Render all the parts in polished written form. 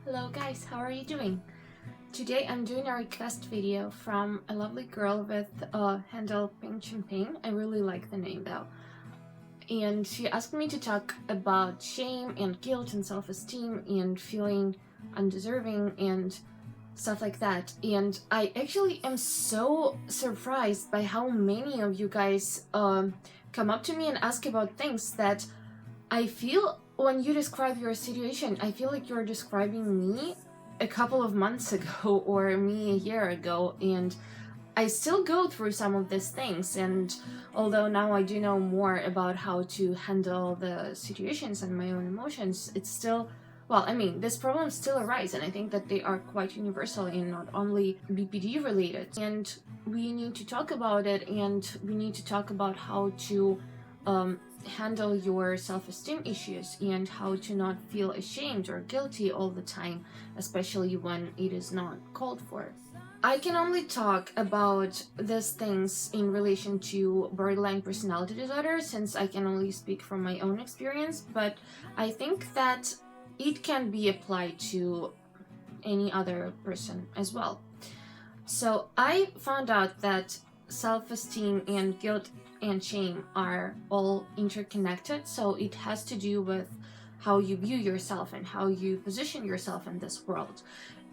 Hello guys, how are you doing? Today I'm doing a request video from a lovely girl with handle Pink Champagne. I really like the name though. And she asked me to talk about shame and guilt and self-esteem and feeling undeserving and stuff like that. And I actually am so surprised by how many of you guys come up to me and ask about things that I feel when you describe your situation, I feel like you're describing me a couple of months ago or me a year ago, and I still go through some of these things. And although now I do know more about how to handle the situations and my own emotions, it's still, these problems still arise, and I think that they are quite universal and not only BPD related. And we need to talk about it, and we need to talk about how to handle your self-esteem issues and how to not feel ashamed or guilty all the time, especially when it is not called for. I can only talk about these things in relation to borderline personality disorder since I can only speak from my own experience, but I think that it can be applied to any other person as well. So I found out that self-esteem and guilt and shame are all interconnected, so it has to do with how you view yourself and how you position yourself in this world.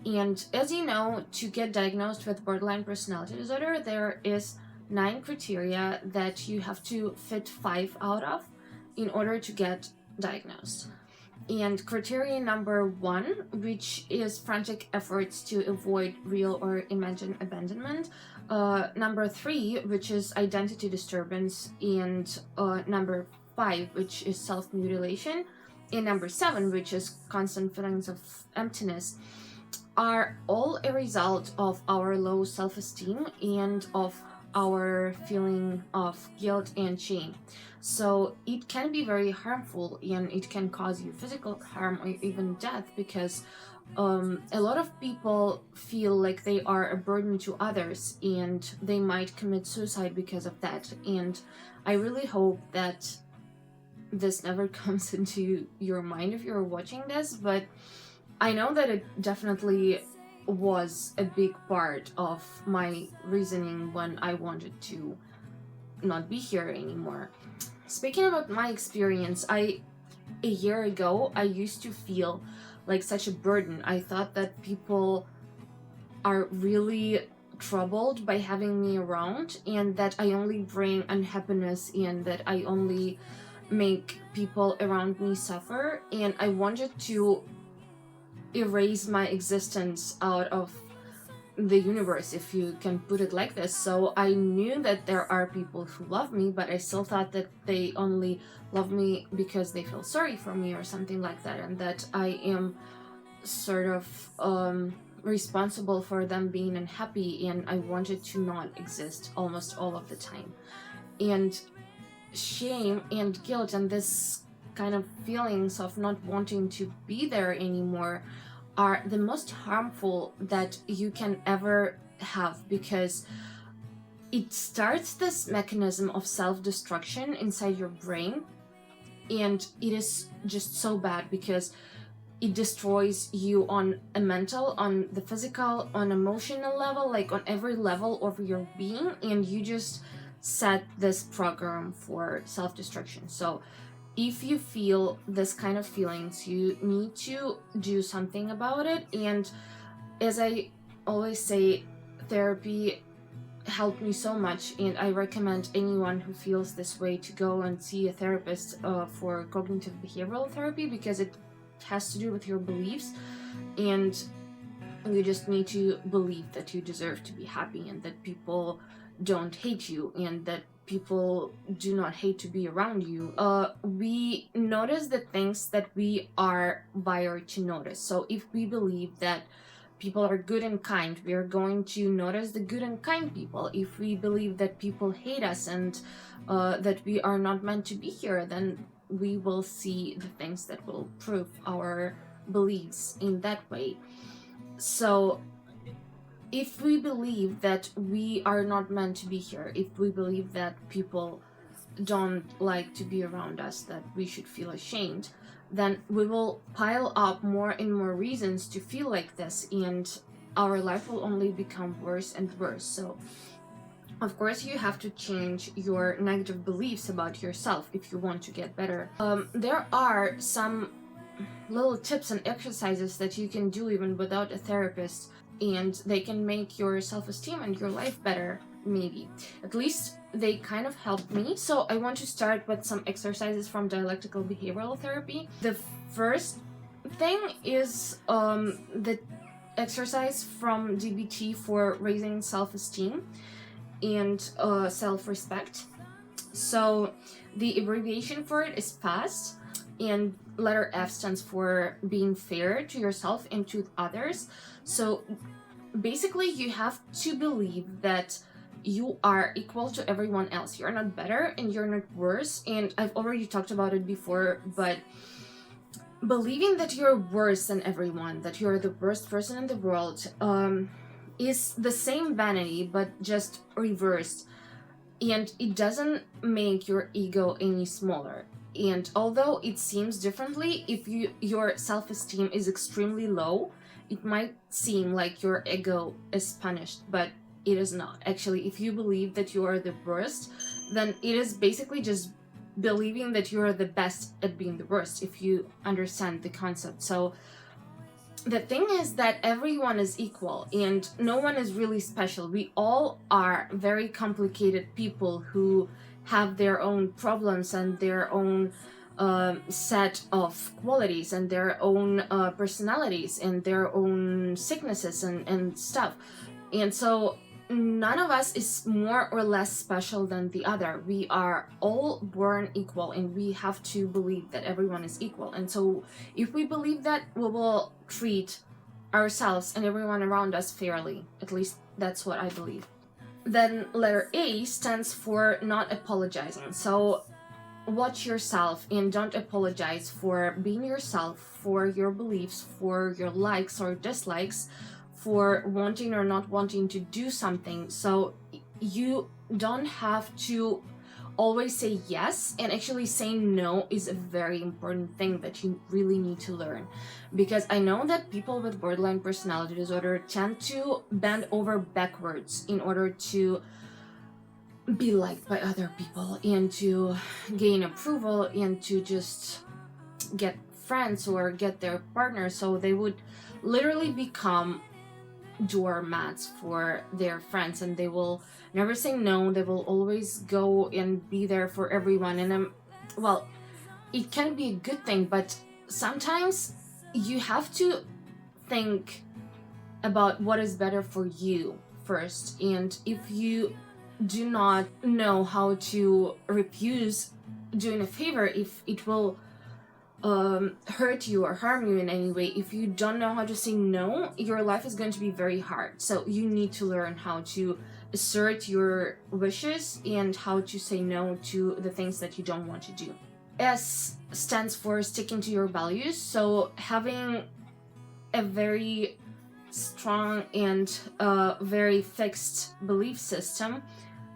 And as you know, to get diagnosed with borderline personality disorder, there is 9 criteria that you have to fit 5 out of in order to get diagnosed. And criteria number 1, which is frantic efforts to avoid real or imagined abandonment. Number 3, which is identity disturbance. And number 5, which is self-mutilation. And number 7, which is constant feelings of emptiness, are all a result of our low self-esteem and of our feeling of guilt and shame. So it can be very harmful, and it can cause you physical harm or even death, because a lot of people feel like they are a burden to others and they might commit suicide because of that. And I really hope that this never comes into your mind if you're watching this, but I know that it definitely was a big part of my reasoning when I wanted to not be here anymore. Speaking about my experience, a year ago, I used to feel like such a burden. I thought that people are really troubled by having me around, and that I only bring unhappiness, and that I only make people around me suffer, and I wanted to erase my existence out of the universe, if you can put it like this. So I knew that there are people who love me, but I still thought that they only love me because they feel sorry for me or something like that, and that I am sort of responsible for them being unhappy, and I wanted to not exist almost all of the time. And shame and guilt and this kind of feelings of not wanting to be there anymore are the most harmful that you can ever have, because it starts this mechanism of self-destruction inside your brain, and it is just so bad because it destroys you on a mental, on the physical, on emotional level, like on every level of your being, and you just set this program for self-destruction. So if you feel this kind of feelings, you need to do something about it. And as I always say, therapy helped me so much, and I recommend anyone who feels this way to go and see a therapist for cognitive behavioral therapy, because it has to do with your beliefs, and you just need to believe that you deserve to be happy, and that people don't hate you, and that people do not hate to be around you. We notice the things that we are wired to notice. So if we believe that people are good and kind, we are going to notice the good and kind people. If we believe that people hate us and that we are not meant to be here, then we will see the things that will prove our beliefs in that way. So if we believe that we are not meant to be here, if we believe that people don't like to be around us, that we should feel ashamed, then we will pile up more and more reasons to feel like this, and our life will only become worse and worse. So of course you have to change your negative beliefs about yourself if you want to get better. There are some little tips and exercises that you can do even without a therapist, and they can make your self-esteem and your life better, maybe. At least they kind of helped me. So I want to start with some exercises from dialectical behavioral therapy. The first thing is the exercise from DBT for raising self-esteem and self-respect. So the abbreviation for it is FAST, and letter F stands for being fair to yourself and to others. So basically you have to believe that you are equal to everyone else. You're not better and you're not worse, and I've already talked about it before, but believing that you're worse than everyone, that you're the worst person in the world, is the same vanity but just reversed, and it doesn't make your ego any smaller. And although it seems differently, if your self-esteem is extremely low, it might seem like your ego is punished, but it is not. Actually, if you believe that you are the worst, then it is basically just believing that you are the best at being the worst, if you understand the concept. So the thing is that everyone is equal and no one is really special. We all are very complicated people who have their own problems and their own set of qualities and their own personalities and their own sicknesses and stuff. And so none of us is more or less special than the other. We are all born equal, and we have to believe that everyone is equal. And so if we believe that, we will treat ourselves and everyone around us fairly. At least that's what I believe. Then letter A stands for not apologizing. So watch yourself and don't apologize for being yourself, for your beliefs, for your likes or dislikes, for wanting or not wanting to do something. So you don't have to always say yes, and actually saying no is a very important thing that you really need to learn, because I know that people with borderline personality disorder tend to bend over backwards in order to be liked by other people and to gain approval and to just get friends or get their partner. So they would literally become doormats for their friends, and they will never say no. They will always go and be there for everyone. And well, it can be a good thing, but sometimes you have to think about what is better for you first. And if you do not know how to refuse doing a favor, if it will hurt you or harm you in any way, if you don't know how to say no, your life is going to be very hard. So you need to learn how to assert your wishes and how to say no to the things that you don't want to do. S stands for sticking to your values. So having a very strong and very fixed belief system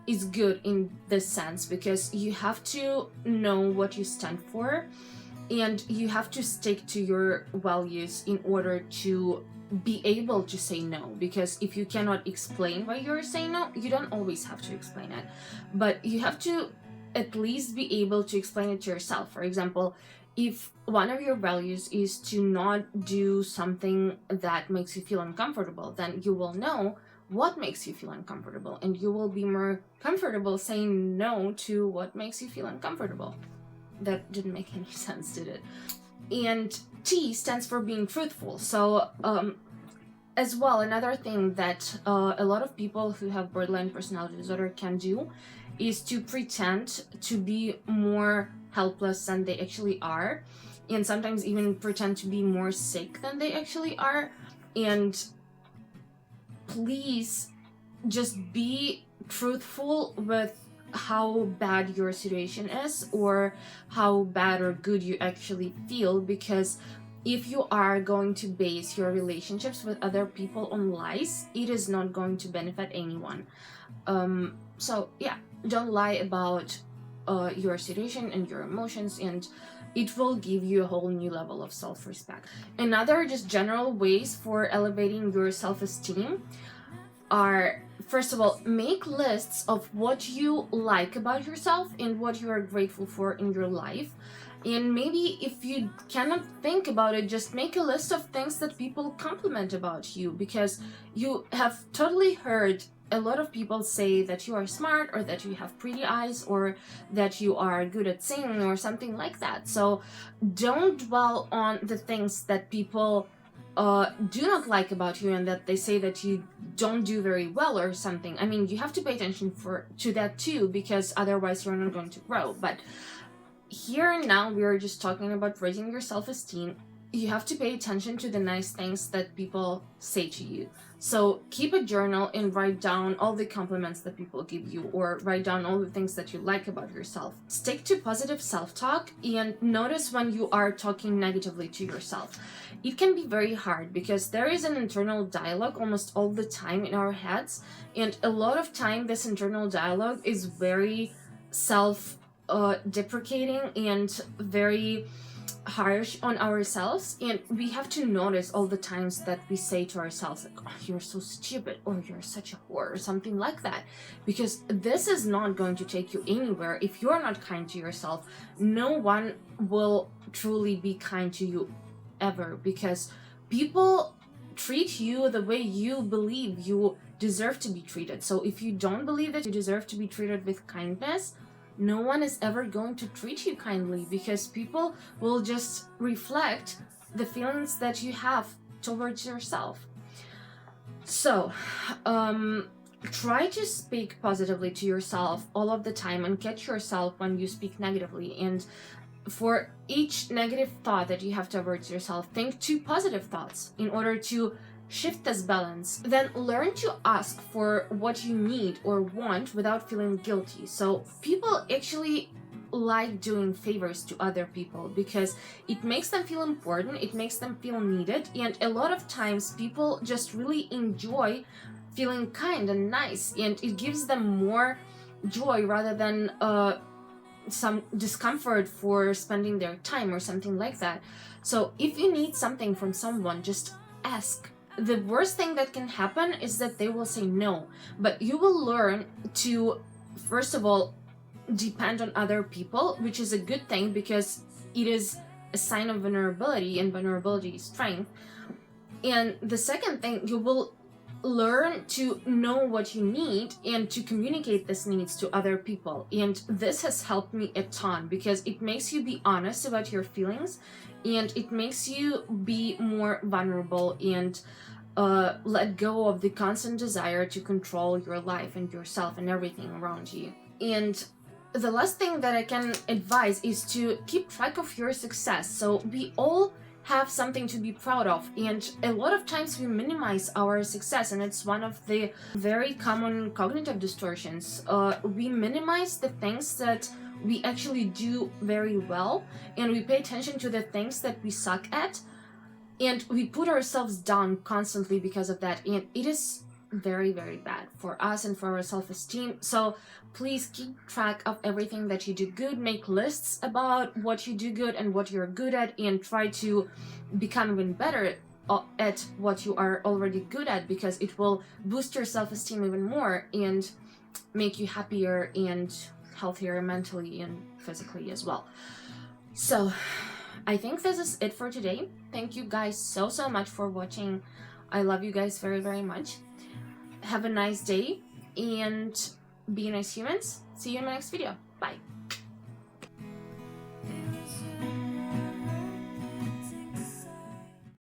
is good in this sense, because you have to know what you stand for and you have to stick to your values in order to be able to say no. Because if you cannot explain why you're saying no, you don't always have to explain it, but you have to at least be able to explain it to yourself. For example, if one of your values is to not do something that makes you feel uncomfortable, then you will know what makes you feel uncomfortable, and you will be more comfortable saying no to what makes you feel uncomfortable. That didn't make any sense, did it? And T stands for being truthful. So as well, another thing that a lot of people who have borderline personality disorder can do is to pretend to be more helpless than they actually are, and sometimes even pretend to be more sick than they actually are. And please just be truthful with how bad your situation is, or how bad or good you actually feel, because if you are going to base your relationships with other people on lies, it is not going to benefit anyone. So yeah, don't lie about your situation and your emotions, and it will give you a whole new level of self-respect. Another just general ways for elevating your self-esteem are, first of all, make lists of what you like about yourself and what you are grateful for in your life. And maybe if you cannot think about it, just make a list of things that people compliment about you, because you have totally heard a lot of people say that you are smart, or that you have pretty eyes, or that you are good at singing, or something like that. So don't dwell on the things that people do not like about you, and that they say that you don't do very well or something. I mean, you have to pay attention to that too, because otherwise you're not going to grow. But here and now, we are just talking about raising your self-esteem. You have to pay attention to the nice things that people say to you. So keep a journal and write down all the compliments that people give you, or write down all the things that you like about yourself. Stick to positive self-talk and notice when you are talking negatively to yourself. It can be very hard because there is an internal dialogue almost all the time in our heads, and a lot of time this internal dialogue is very deprecating and very harsh on ourselves, and we have to notice all the times that we say to ourselves, like, oh, you're so stupid, or you're such a whore, or something like that, because this is not going to take you anywhere. If you're not kind to yourself, no one will truly be kind to you ever, because people treat you the way you believe you deserve to be treated. So if you don't believe that you deserve to be treated with kindness, no one is ever going to treat you kindly, because people will just reflect the feelings that you have towards yourself. So, try to speak positively to yourself all of the time, and catch yourself when you speak negatively. And for each negative thought that you have towards yourself, think 2 positive thoughts in order to shift this balance. Then learn to ask for what you need or want without feeling guilty. So people actually like doing favors to other people because it makes them feel important, it makes them feel needed, and a lot of times people just really enjoy feeling kind and nice, and it gives them more joy rather than some discomfort for spending their time or something like that. So if you need something from someone, just ask. The worst thing that can happen is that they will say no, but you will learn to, first of all, depend on other people, which is a good thing because it is a sign of vulnerability, and vulnerability is strength. And the second thing, you will learn to know what you need and to communicate these needs to other people. And this has helped me a ton because it makes you be honest about your feelings, and it makes you be more vulnerable and let go of the constant desire to control your life and yourself and everything around you. And the last thing that I can advise is to keep track of your success. So we all have something to be proud of, and a lot of times we minimize our success, and it's one of the very common cognitive distortions. We minimize the things that we actually do very well, and we pay attention to the things that we suck at, and we put ourselves down constantly because of that, and it is very, very bad for us and for our self-esteem. So please keep track of everything that you do good, make lists about what you do good and what you're good at, and try to become even better at what you are already good at, because it will boost your self-esteem even more and make you happier and healthier mentally and physically as well. So I think this is it for today. Thank you guys so much for watching. I love you guys very, very much. Have a nice day and be nice humans. See you in my next video. Bye.